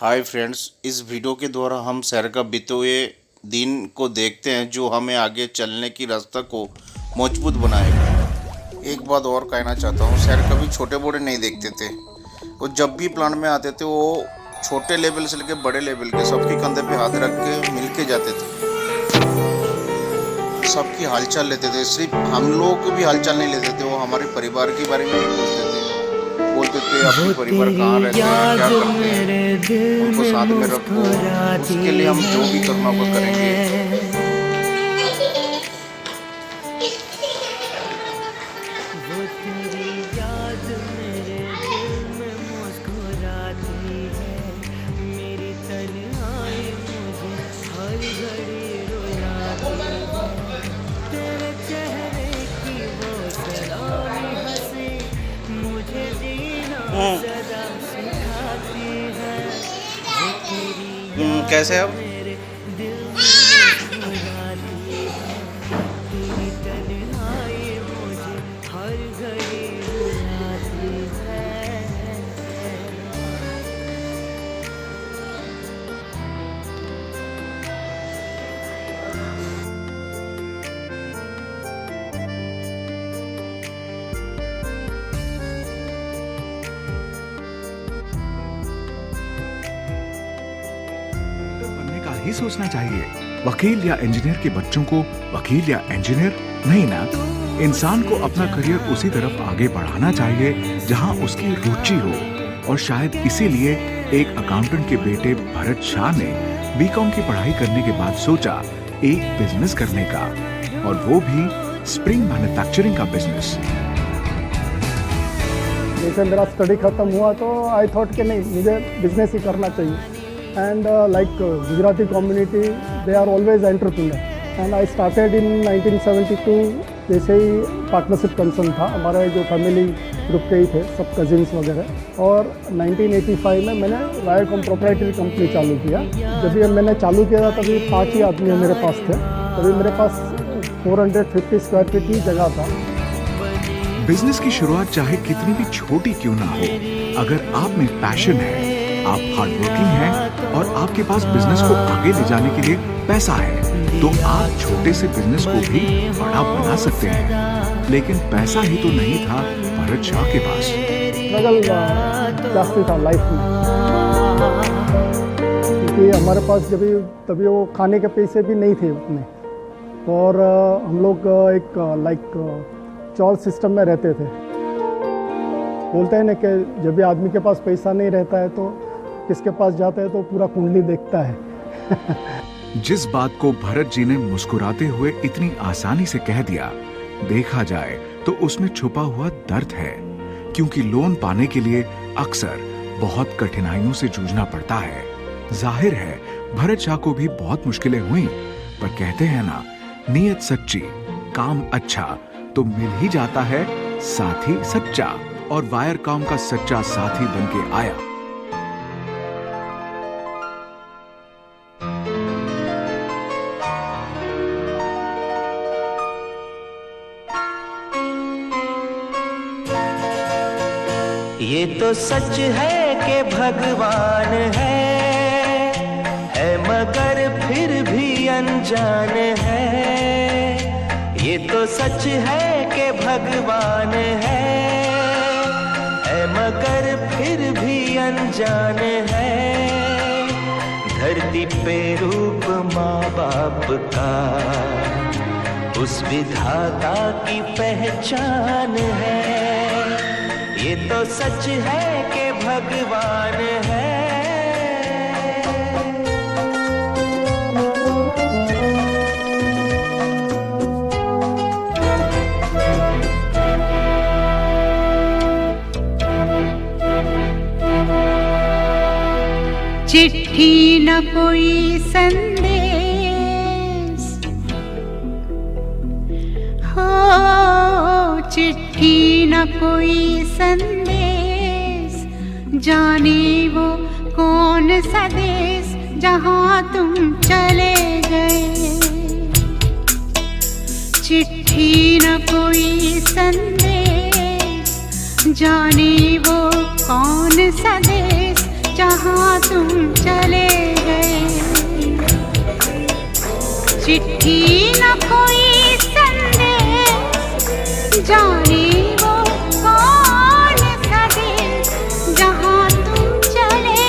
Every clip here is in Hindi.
हाय फ्रेंड्स, इस वीडियो के द्वारा हम शहर का बीते हुए दिन को देखते हैं जो हमें आगे चलने की रास्ता को मजबूत बनाएगा। एक बात और कहना चाहता हूँ, शहर कभी छोटे बड़े नहीं देखते थे। वो जब भी प्लान में आते थे वो छोटे लेवल से लेकर बड़े लेवल के सबके कंधे पे हाथ रख के मिल के जाते थे, सबकी हालचाल लेते थे। सिर्फ हम लोग को भी हालचाल नहीं लेते थे, वो हमारे परिवार के बारे में भी पूछते थे। बोलते थे अपने परिवार कहाँ रहते हैं, क्या करते हैं, उनको साथ में रखो, उसके लिए हम जो भी करना वो करेंगे। कैसे अब ही सोचना चाहिए। वकील या इंजीनियर के बच्चों को वकील या इंजीनियर नहीं ना, इंसान को अपना करियर उसी तरफ आगे बढ़ाना चाहिए जहां उसकी रुचि हो। और शायद इसीलिए एक अकाउंटेंट के बेटे भरत शाह ने बीकॉम की पढ़ाई करने के बाद सोचा एक बिजनेस करने का, और वो भी स्प्रिंग मैन्युफैक्चरिंग का बिजनेस। जैसे मेरा स्टडी खत्म हुआ तो आई थॉट कि नहीं, मुझे बिजनेस ही करना चाहिए। And like Gujarati community, they are always entrepreneur. And I started in 1972, जैसे ही पार्टनरशिप कंसर्न था, हमारा जो फैमिली ग्रुप के ही थे सब कजिन्स वगैरह। और 1985 में मैंने वायरकॉम प्रोप्राइटरी कंपनी चालू किया। जब ये मैंने चालू किया था तभी 5 ही आदमी मेरे पास थे। तभी मेरे पास 450 स्क्वायर फीट की जगह था। बिजनेस की शुरुआत चाहे कितनी भी छोटी क्यों ना हो, अगर आप में पैशन है, आप हार्ड वर्किंग हैं और आपके पास बिजनेस को आगे ले जाने के लिए पैसा है, तो आप छोटे से बिजनेस को भी बड़ा बना सकते हैं। लेकिन पैसा ही तो नहीं था भरत शाह के पास। स्ट्रगल जास्ती था लाइफ में, क्योंकि हमारे पास तभी वो खाने के पैसे भी नहीं थे उतने। और हम लोग एक चॉल सिस्टम में रहते थे। बोलते हैं ना कि जब भी आदमी के पास पैसा नहीं रहता है तो किसके पास जाता है तो पूरा कुंडली देखता है। जिस बात को भरत जी ने मुस्कुराते हुए इतनी आसानी से कह दिया, देखा जाए तो उसमें छुपा हुआ दर्द है। क्योंकि लोन पाने के लिए अक्सर बहुत कठिनाइयों से जूझना पड़ता है। जाहिर है भरत शाह को भी बहुत मुश्किलें हुई, पर कहते हैं ना, नीयत सच्ची, काम अच्छा तो मिल ही जाता है साथी सच्चा। और वायरकॉम का सच्चा साथी बनके आया। ये तो सच है कि भगवान है मगर फिर भी अनजान है। ये तो सच है कि भगवान है मगर फिर भी अनजान है। धरती पे रूप माँ बाप का उस विधाता की पहचान है। ये तो सच है कि भगवान है। चिट्ठी न कोई संदेश हो, चिट्ठी न कोई संदेश, जाने वो कौन सा देश जहाँ तुम चले गए। चिट्ठी न कोई संदेश, जाने वो कौन सा देश जहाँ तुम चले गए। चिट्ठी न कोई संदेश, जाने वो कौन सा देश, जहाँ तुम चले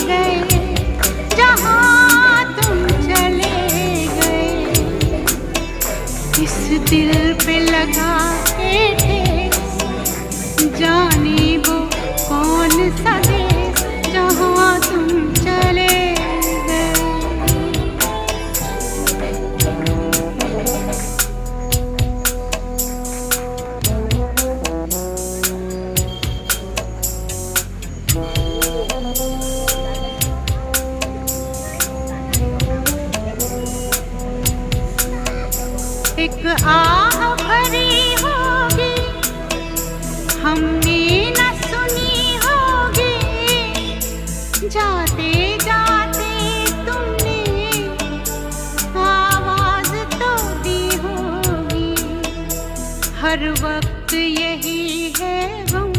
गए, जहाँ तुम चले गए। इस दिल पे लगा के ठेस, जाने वो कौन सा देश, जहाँ तुम चले गए। एक आह भरी होगी, हमने न सुनी होगी, जाते जाते तुमने आवाज तो दी होगी। हर वक्त यही है गम,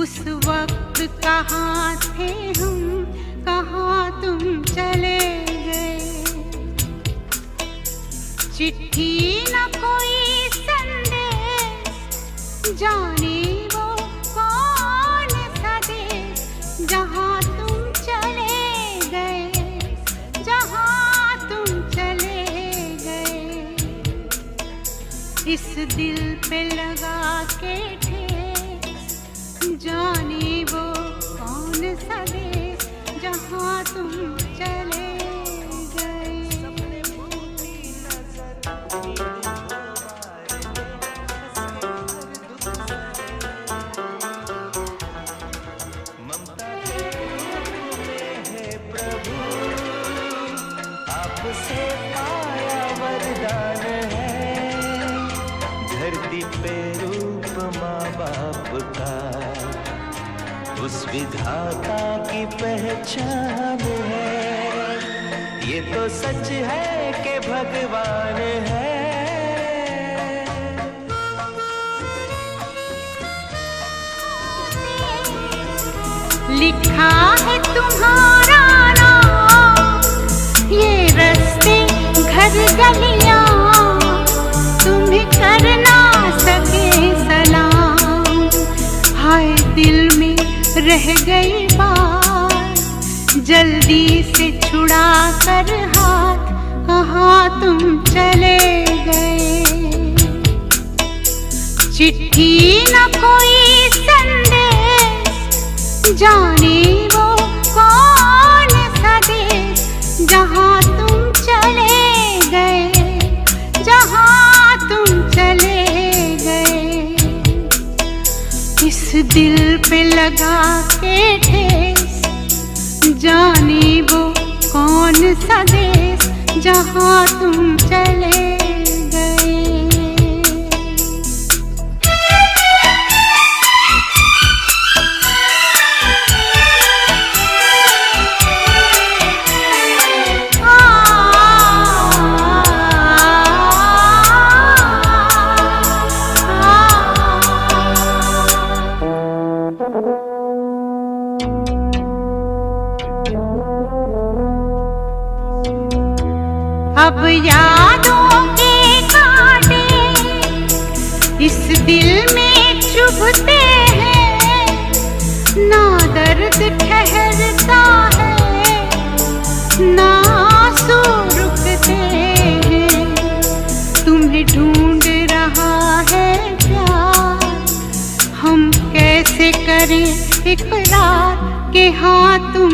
उस वक्त कहाँ थे हम, कहाँ तुम चले गए। चिट्ठी न कोई संदेश, जाने वो कौन सा देश, जहाँ तुम चले गए, जहाँ तुम चले गए। इस दिल पे लगा के ठेस, जाने वो कौन सा देश, जहाँ तुम चले गए। आपसे पाया वरदान है, धरती पे रूप माँ बाप का, उस विधाता की पहचान है। ये तो सच है कि भगवान है। लिखा है तुम्हारा नाम, ये रास्ते घर गलियां, तुम्हें कर ना सके सलाम। हाय दिल में रह गई बात, जल्दी से छुड़ा कर हाथ, कहाँ तुम चले गए। चिट्ठी न कोई संदेश, जाने वो कौन सा देश, जहाँ तुम चले गए, जहाँ तुम चले गए। इस दिल पे लगा के ठेस, जाने वो कौन सा देश, जहाँ तुम चले गए। अब यादों के कांटे इस दिल में चुभते हैं, ना दर्द ठहरता है, ना आंसू रुकते हैं। तुम्हें ढूंढ रहा है प्यार, हम कैसे करें इकरार कि हाँ तुम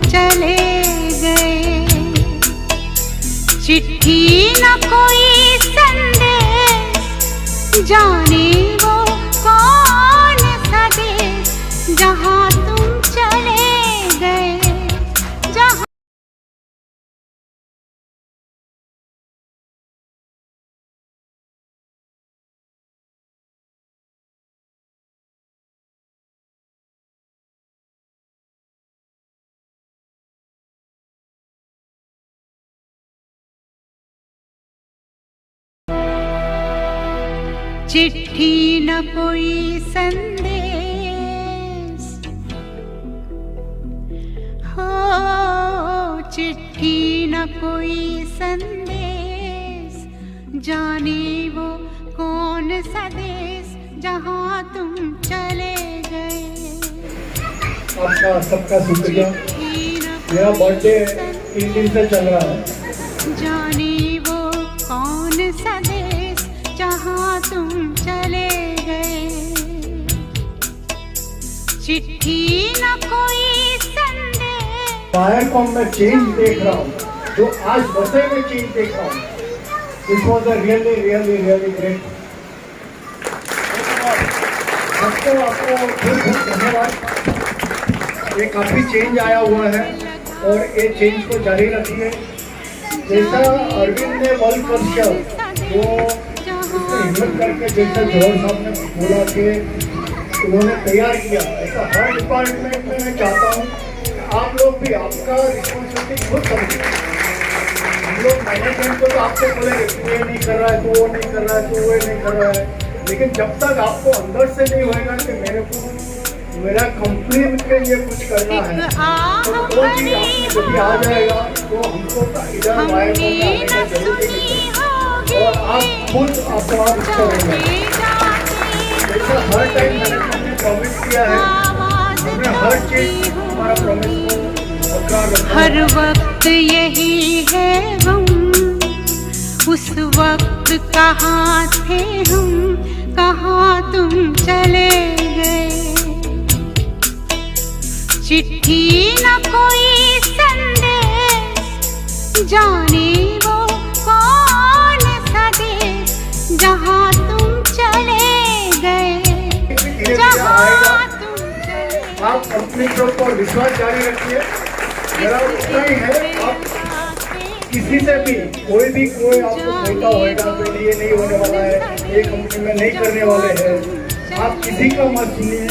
चले गए। चिट्ठी न कोई संदेश, जाने वो कौन सा देश, जहाँ तुम चले गए, जहाँ चिट्ठी न कोई संदेश, चिट्ठी न कोई संदेश, जाने वो कौन सा देश जहाँ तुम चले गए। आपका सबका शुक्रिया। मेरा बर्थडे 3 दिन से चल रहा है। जाने वो कौन सा देश जहाँ तुम चले गए। चिट्ठी न कोई संदेश। वायरकॉम में चेंज देख रहा हूँ, जो आज वसई में चेंज देख रहा हूँ। This was a really great. आपको बहुत धन्यवाद। ये काफ़ी चेंज आया हुआ है और ये चेंज को जारी रखिए। जैसा अरविंद ने वर्ल्ड कल्चर वो उसने हिम्मत करके जैसा जवाहर साहब ने बोला कि उन्होंने तैयार किया, ऐसा हर डिपार्टमेंट में मैं चाहता हूँ कि आप लोग भी आपका रिस्पॉन्सिबिलिटी खुद समझें। हम लोग मैनेजमेंट को तो आपको बोलेंगे कि ये नहीं कर रहा है तो वो नहीं कर रहा है तो वो नहीं कर रहा है, लेकिन जब तक आपको अंदर से नहीं होएगा कि मेरे को मेरा कंपनी के लिए कुछ करना है, तो वो चीज़ आपको जब भी आ जाएगा तो हमको इधर वायरकॉम में आने का जरूरी नहीं है और आप खुद आपको आप करेंगे। जैसा हर टाइम मैनेजमेंट ने प्रॉमिस किया है, हमने हर चीज़ हमारा प्रॉमिस को पक्का रखा। हर वक्त यही है गम, उस वक्त कहाँ थे हम, कहाँ तुम चले गए। चिट्ठी न कोई संदेश, जाने वो कौन सा देश जहाँ तुम चले गए। जहाँ तुम चले आप अपने ऊपर विश्वास जारी रखिए। मेरा उतना ही है, आप किसी से भी कोई आपको बोलता होगा तो ये नहीं होने वाला है, ये कंपनी में नहीं करने वाले हैं, आप किसी का मत सुनिए।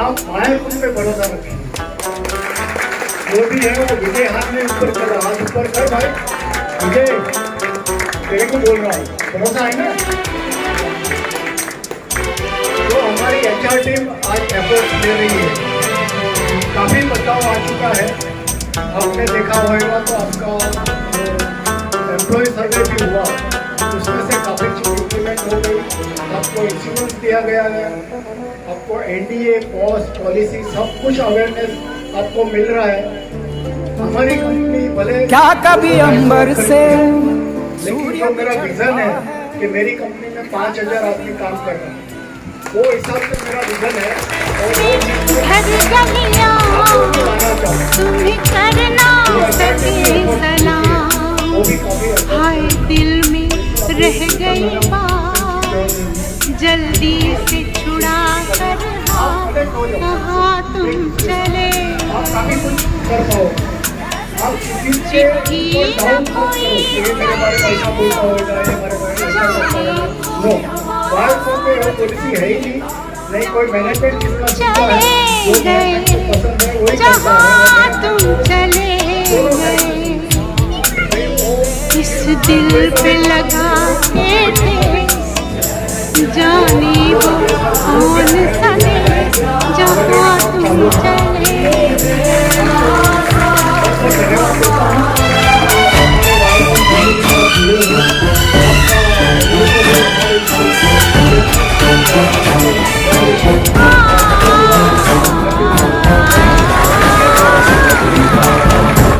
आप वायरकॉम पे भरोसा रखिए। जो भी है वो विजय हाथ में ऊपर कर रहा, हाथ ऊपर कर भाई विजय, तेरे को बोल रहा हूँ, भरोसा है ना। तो हमारी HR टीम आज एफर्ट ले रही है, काफ़ी बदलाव आ चुका है। आपने देखा होगा तो आपका एम्प्लॉय सर्वे भी हुआ, उसमें से काफ़ी चीज़ इम्प्लीमेंट हो गई। आपको इंश्योरेंस दिया गया है, आपको NDA पॉस्ट पॉलिसी सब कुछ अवेयरनेस आपको मिल रहा है। हमारी कंपनी भले क्या कभी अंबर से, लेकिन जो मेरा विजन है कि मेरी कंपनी में 5000 आदमी काम कर रहे हैं, वो हिसाब से मेरा विजन है और वो हर गलियाँ तुम्हें करना सके सलाम। वो भी काफ़ी हाय दिल में रह गई बात, जल्दी से छुड़ा कर हाथ, कहाँ तुम चले। आप काफ़ी कुछ कर पाओ। आप किसी से डाउन मत करो कि ये मेरे बारे में ऐसा बोलता होगा, ये हमारे बारे में ऐसा करता होगा। नो, वायरकॉम में वो पॉलिसी है ही नहीं कोई मैनेजमेंट जिसका सुनता है, जो मैनेजमेंट को पसंद है वही करता है। तुम चले गए, इस दिल पे लगा के थे, जाने वो कौन सा देश जहाँ तुम चले